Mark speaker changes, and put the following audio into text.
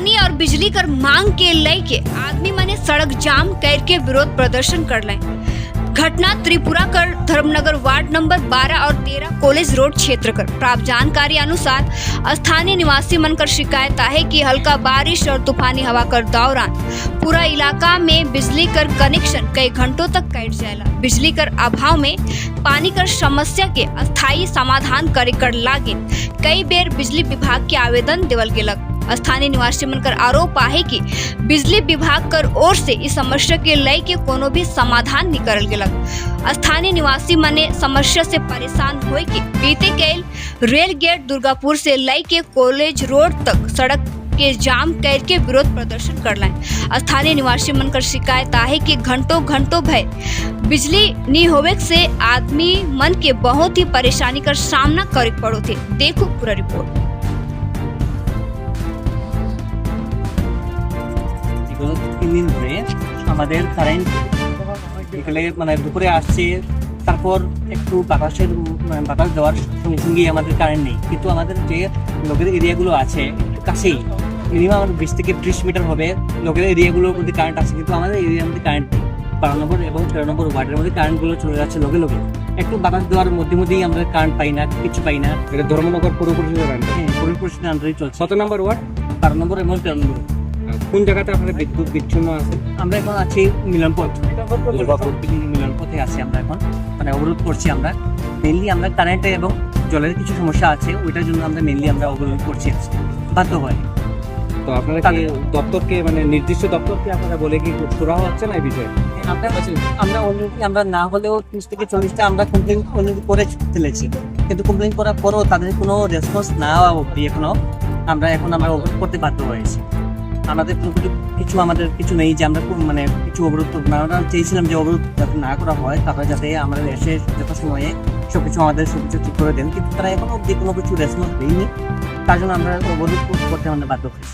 Speaker 1: पानी और बिजली कर मांग के लेके आदमी मने सड़क जाम करके विरोध प्रदर्शन कर लें। घटना त्रिपुरा कर धर्मनगर वार्ड नंबर 12 और 13 कॉलेज रोड क्षेत्र कर। प्राप्त जानकारी अनुसार स्थानीय निवासी मन कर शिकायत है कि हल्का बारिश और तूफानी हवा कर दौरान पूरा इलाका में बिजली कर कनेक्शन कई घंटों तक कट जाएला। बिजली कर अभाव में पानी कर समस्या के अस्थायी समाधान करे कर लागे कई बेर बिजली विभाग के आवेदन देवल गेलक। स्थानीय निवासी मन कर आरोप है कि बिजली विभाग कर ओर से इस समस्या के लेके कोनो भी समाधान नहीं करल गेलक। स्थानीय निवासी मने समस्या से परेशान होए कि बीते कल रेल गेट दुर्गापुर से लेके कॉलेज रोड तक सड़क के जाम करके विरोध प्रदर्शन कर लाए। स्थानीय निवासी मन कर शिकायत है कि घंटों भर बिजली नहीं होवे से आदमी मन के बहुत ही परेशानी कर सामना करे पड़ो थे। देखो पूरा रिपोर्ट।
Speaker 2: तीन दिन ধরে আমাদের কারেন্ট বিকেলে মানে দুপুরে আসছে, তারপর একটু বাতাস দেওয়ার সঙ্গে সঙ্গেই আমাদের কারেন্ট নেই। কিন্তু আমাদের যে লোকের এরিয়াগুলো আছে একটু কাছেই, মিনিমাম আমাদের 20 থেকে 30 মিটার হবে লোকের এরিয়াগুলোর মধ্যে কারেন্ট আছে, কিন্তু আমাদের এরিয়ার মধ্যে কারেন্ট নেই। 12 নম্বর এবং 13 নম্বর ওয়ার্ডের মধ্যে কারেন্টগুলো চলে যাচ্ছে লোকে একটু বাতাস দেওয়ার মধ্যেই আমরা কারেন্ট পাই না, কিছু পাই না।
Speaker 3: এটা ধর্মনগর পুরো
Speaker 2: পরিস্থিতির আন্ডারেই চলছে।
Speaker 3: কত নম্বর ওয়ার্ড?
Speaker 2: 12 নম্বর এবং 13 নম্বর।
Speaker 3: কোন জায়গাতে আপনাদের বিদ্যুৎ বিচ্ছিন্ন আছে?
Speaker 2: আমরা এখন আছি মিলনপথে আছি আমরা এখন, মানে অবরোধ করছি আমরা। মেনলি আমরা কারেন্টে এবং জলের কিছু সমস্যা আছে, ওইটার জন্য আমরা মেনলি আমরা অবরোধ করছি বাধ্য হয়।
Speaker 3: তো আপনারা কি দপ্তরকে মানে নির্দিষ্ট দপ্তরকে আপনারা বলে কি সুরাহ হচ্ছে না এই বিষয়ে?
Speaker 2: আমরা অলরেডি আমরা না হলেও 30 থেকে 40টা আমরা কমপ্লেন করে ফেলেছি, কিন্তু কমপ্লেন করার পরও তাদের কোনো রেসপন্স না অবধি আমরা অবরোধ করতে বাধ্য হয়েছি। আমাদের কিছু নেই যে আমরা মানে কিছু অবরোধ করবো না। আমরা চেয়েছিলাম যে অবরোধ যাতে না করা হয়, তারপরে যাতে আমাদের এসে যথাসময়ে সবকিছু ঠিক করে দেন, কিন্তু তারা এখনো অব্দি কোনো কিছু রেসপন্স দেয়নি। তার জন্য আমরা অবরোধ করতে বাধ্য হয়েছি।